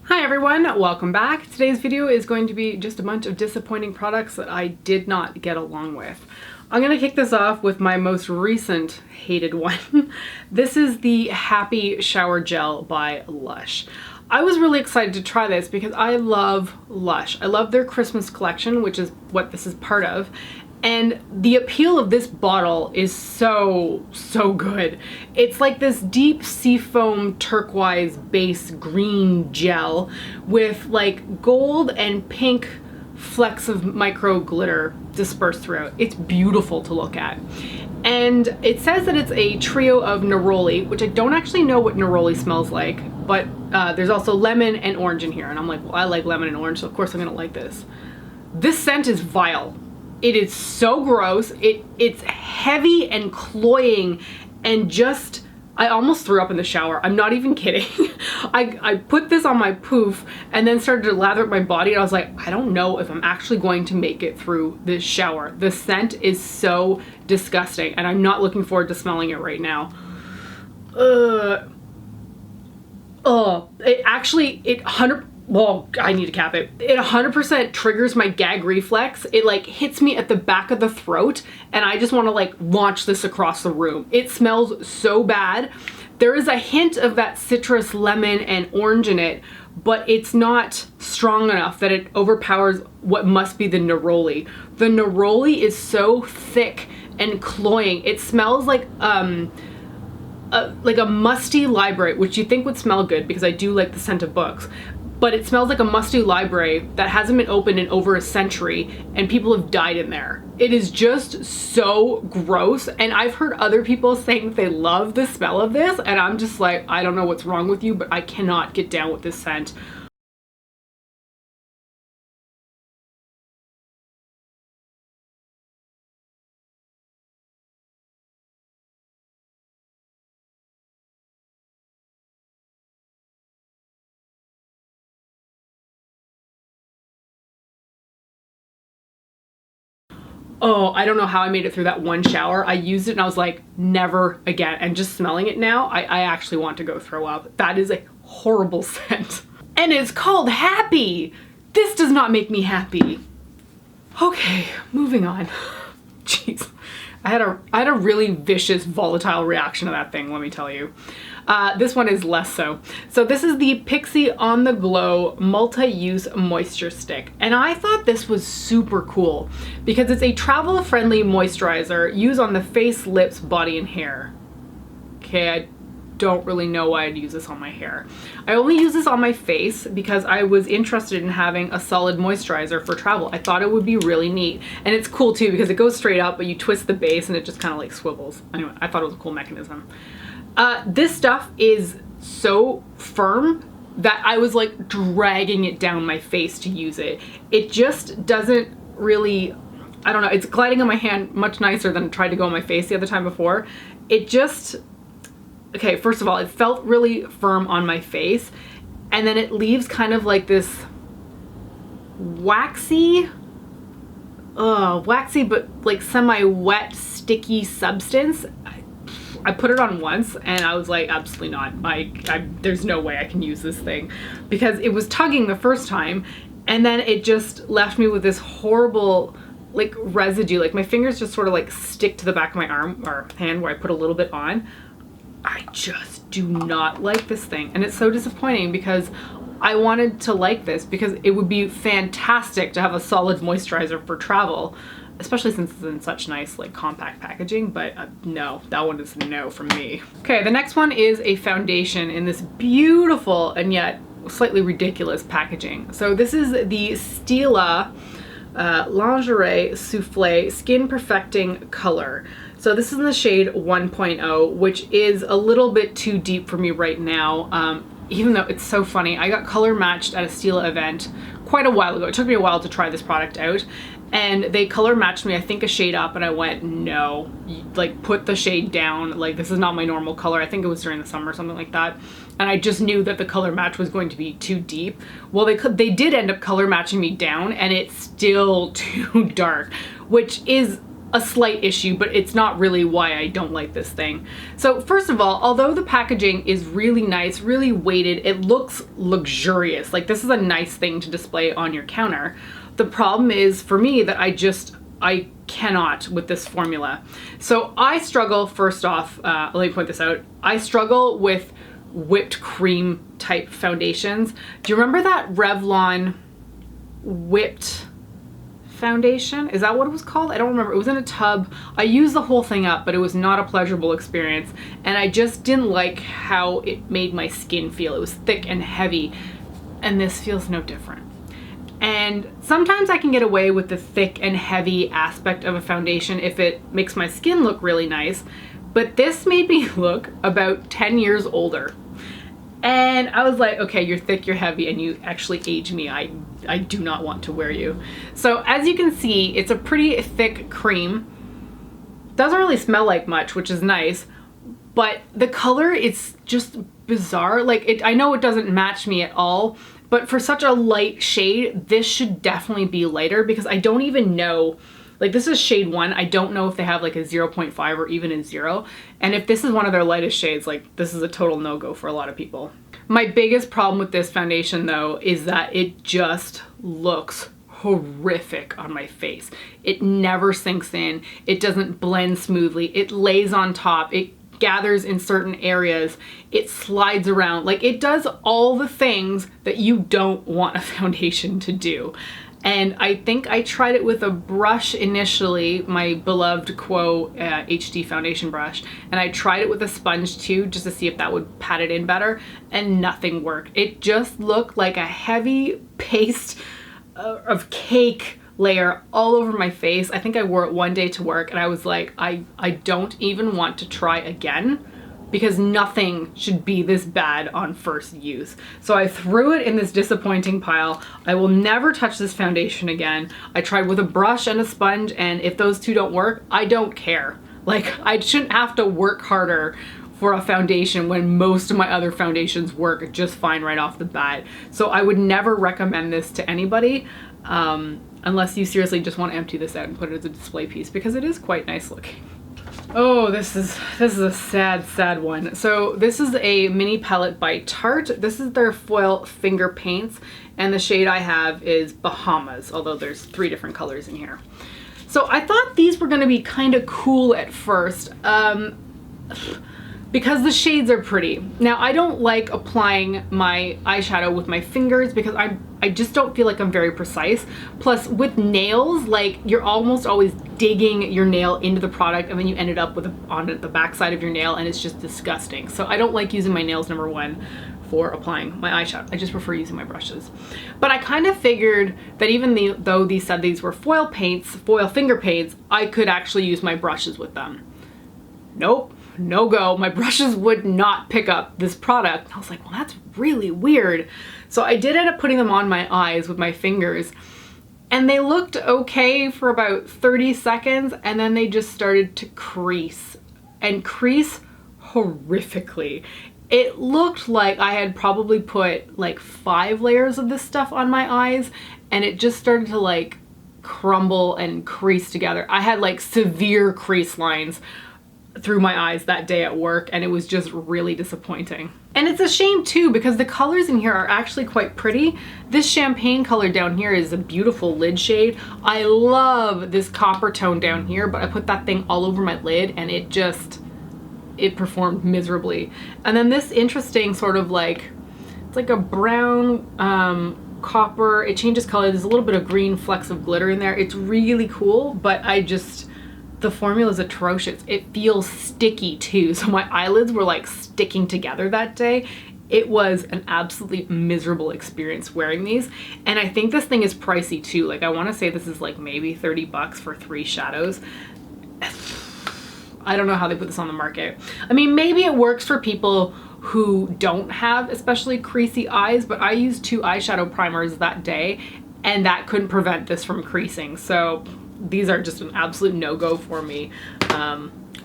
Hi everyone, welcome back. Today's video is going to be just a bunch of disappointing products that I did not get along with. I'm gonna kick this off with my most recent hated one. This is the Happy Shower Gel by Lush. I was really excited to try this because I love Lush. I love their Christmas collection, which is what this is part of. And the appeal of this bottle is so good. It's like this deep seafoam turquoise base green gel with like gold and pink flecks of micro glitter dispersed throughout. It's beautiful to look at. And it says that it's a trio of neroli, which I don't actually know what neroli smells like, but there's also lemon and orange in here. And I'm like, well, I like lemon and orange, so of course I'm gonna like this. This scent is vile. It is so gross. It's heavy and cloying and just, I almost threw up in the shower. I'm not even kidding. I put this on my poof and then started to lather up my body and I was like, I don't know if I'm actually going to make it through this shower. The scent is so disgusting and I'm not looking forward to smelling it right now. Well, I need to cap it. It 100% triggers my gag reflex. It like hits me at the back of the throat and I just want to like launch this across the room. It smells so bad. There is a hint of that citrus, lemon, and orange in it, but it's not strong enough that it overpowers what must be the neroli. The neroli is so thick and cloying. It smells like a musty library, which you think would smell good because I do like the scent of books. But it smells like a musty library that hasn't been opened in over a century and people have died in there. It is just so gross. And I've heard other people saying they love the smell of this and I'm just like, I don't know what's wrong with you, but I cannot get down with this scent. Oh, I don't know how I made it through that one shower. I used it and I was like, never again. And just smelling it now, I actually want to go throw up. That is a horrible scent. And it's called Happy. This does not make me happy. Okay, moving on. Jeez. I had a really vicious, volatile reaction to that thing, let me tell you. This one is less so. So this is the Pixi On The Glow MultiUse Moisture Stick. And I thought this was super cool because it's a travel-friendly moisturizer used on the face, lips, body, and hair. Okay, I don't really know why I'd use this on my hair. I only use this on my face because I was interested in having a solid moisturizer for travel. I thought it would be really neat. And it's cool too because it goes straight up, but you twist the base and it just kind of like swivels. Anyway, I thought it was a cool mechanism. This stuff is so firm that I was like dragging it down my face to use it. It just doesn't really, I don't know, it's gliding on my hand much nicer than it tried to go on my face the other time before. It just, okay, first of all, it felt really firm on my face and then it leaves kind of like this waxy but like semi-wet sticky substance. I put it on once and I was like, absolutely not. There's no way I can use this thing because it was tugging the first time and then it just left me with this horrible like residue. Like my fingers just sort of like stick to the back of my arm or hand where I put a little bit on. I just do not like this thing and it's so disappointing because I wanted to like this because it would be fantastic to have a solid moisturizer for travel, especially since it's in such nice like compact packaging, but no, that one is no from me. Okay, the next one is a foundation in this beautiful and yet slightly ridiculous packaging. So this is the Stila Lingerie Souffle Skin Perfecting Color. So this is in the shade 1.0, which is a little bit too deep for me right now. Even though it's so funny, I got color matched at a Stila event quite a while ago. It took me a while to try this product out and they color matched me, I think, a shade up and I went, no, like put the shade down. Like this is not my normal color. I think it was during the summer or something like that. And I just knew that the color match was going to be too deep. Well, they did end up color matching me down and it's still too dark, which is a slight issue, but it's not really why I don't like this thing. So first of all, although the packaging is really nice, really weighted, it looks luxurious. Like this is a nice thing to display on your counter. The problem is for me that I cannot with this formula. So I struggle, first off, let me point this out. I struggle with whipped cream type foundations. Do you remember that Revlon whipped foundation? Is that what it was called? I don't remember. It was in a tub. I used the whole thing up, but it was not a pleasurable experience. And I just didn't like how it made my skin feel. It was thick and heavy. And this feels no different. And sometimes I can get away with the thick and heavy aspect of a foundation if it makes my skin look really nice. But this made me look about 10 years older. And I was like, okay, you're thick, you're heavy, and you actually age me. I do not want to wear you. So as you can see, it's a pretty thick cream. Doesn't really smell like much, which is nice. But the color, it's just bizarre. Like, I know it doesn't match me at all, but for such a light shade, this should definitely be lighter because I don't even know. Like this is shade 1. I don't know if they have like a 0.5 or even a 0. And if this is one of their lightest shades, like this is a total no-go for a lot of people. My biggest problem with this foundation though is that it just looks horrific on my face. It never sinks in. It doesn't blend smoothly. It lays on top. It gathers in certain areas. It slides around. Like it does all the things that you don't want a foundation to do. And I think I tried it with a brush initially, my beloved Quo HD foundation brush. And I tried it with a sponge too, just to see if that would pat it in better. And nothing worked. It just looked like a heavy paste of cake layer all over my face. I think I wore it one day to work and I was like, I don't even want to try again because nothing should be this bad on first use. So I threw it in this disappointing pile. I will never touch this foundation again. I tried with a brush and a sponge, and if those two don't work, I don't care. Like, I shouldn't have to work harder for a foundation when most of my other foundations work just fine right off the bat. So I would never recommend this to anybody unless you seriously just want to empty this out and put it as a display piece because it is quite nice looking. Oh, this is a sad one. So this is a mini palette by Tarte. This is their foil finger paints, and the shade I have is Bahamas, although there's 3 different colors in here. So I thought these were gonna be kind of cool at first, because the shades are pretty. Now, I don't like applying my eyeshadow with my fingers because I just don't feel like I'm very precise. Plus, with nails, like, you're almost always digging your nail into the product and then you end it up with on the back side of your nail, and it's just disgusting. So I don't like using my nails, number 1, for applying my eyeshadow. I just prefer using my brushes. But I kind of figured that even though these said these were foil paints, foil finger paints, I could actually use my brushes with them. Nope. No go. My brushes would not pick up this product. I was like, well, that's really weird. So I did end up putting them on my eyes with my fingers, and they looked okay for about 30 seconds, and then they just started to crease, and crease horrifically. It looked like I had probably put like 5 layers of this stuff on my eyes, and it just started to like crumble and crease together. I had like severe crease lines through my eyes that day at work, and it was just really disappointing. And it's a shame too because the colors in here are actually quite pretty. This champagne color down here is a beautiful lid shade. I love this copper tone down here, but I put that thing all over my lid and it performed miserably. And then this interesting sort of like, it's like a brown copper, it changes color. There's a little bit of green flecks of glitter in there. It's really cool, but the formula is atrocious. It feels sticky too. So my eyelids were like sticking together that day. It was an absolutely miserable experience wearing these. And I think this thing is pricey too. Like I want to say this is like maybe 30 bucks for 3 shadows. I don't know how they put this on the market. I mean, maybe it works for people who don't have especially creasy eyes, but I used 2 eyeshadow primers that day and that couldn't prevent this from creasing. So these are just an absolute no-go for me,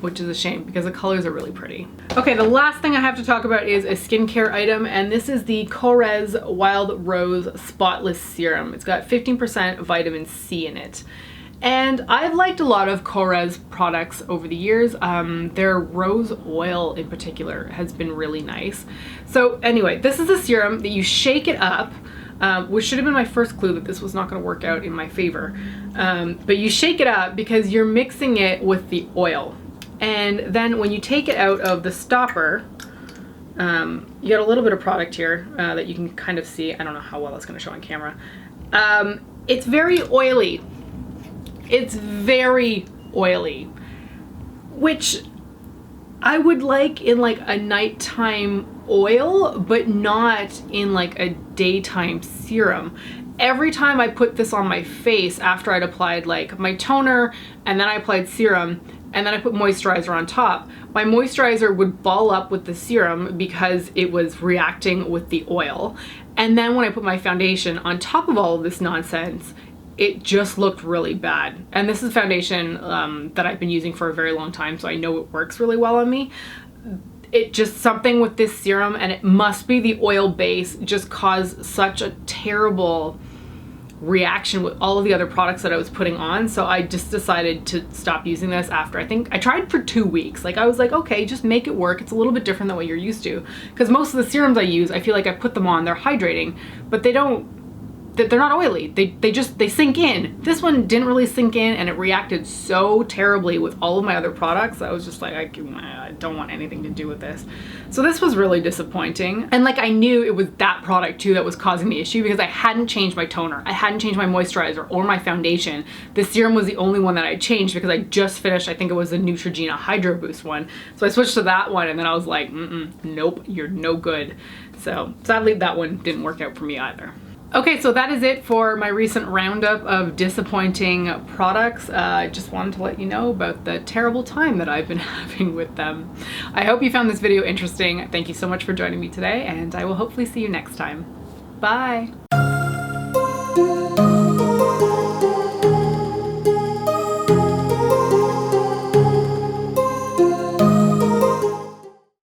which is a shame because the colors are really pretty. Okay, the last thing I have to talk about is a skincare item, and this is the Korres Wild Rose Spotless Serum. It's got 15% vitamin C in it. And I've liked a lot of Korres products over the years. Their rose oil in particular has been really nice. So anyway, this is a serum that you shake it up, which should have been my first clue that this was not going to work out in my favor. But you shake it up because you're mixing it with the oil. And then when you take it out of the stopper, you got a little bit of product here that you can kind of see. I don't know how well it's going to show on camera. It's very oily. It's very oily, which I would like in like a nighttime oil, but not in like a daytime serum. Every time I put this on my face after I'd applied like my toner and then I applied serum and then I put moisturizer on top, my moisturizer would ball up with the serum because it was reacting with the oil. And then when I put my foundation on top of all of this nonsense, it just looked really bad. And this is foundation that I've been using for a very long time, so I know it works really well on me. It just, something with this serum, and it must be the oil base, just caused such a terrible reaction with all of the other products that I was putting on. So I just decided to stop using this after, I think I tried for 2 weeks. Like I was like, okay, just make it work. It's a little bit different than what you're used to. Because most of the serums I use, I feel like I put them on, they're hydrating, but they're not oily. They sink in. This one didn't really sink in, and it reacted so terribly with all of my other products. I was just like, I don't want anything to do with this. So this was really disappointing. And like I knew it was that product too that was causing the issue because I hadn't changed my toner. I hadn't changed my moisturizer or my foundation. The serum was the only one that I changed because I just finished, I think it was the Neutrogena Hydro Boost one. So I switched to that one and then I was like, nope, you're no good. So sadly that one didn't work out for me either. Okay, so that is it for my recent roundup of disappointing products. I just wanted to let you know about the terrible time that I've been having with them. I hope you found this video interesting. Thank you so much for joining me today, and I will hopefully see you next time. Bye!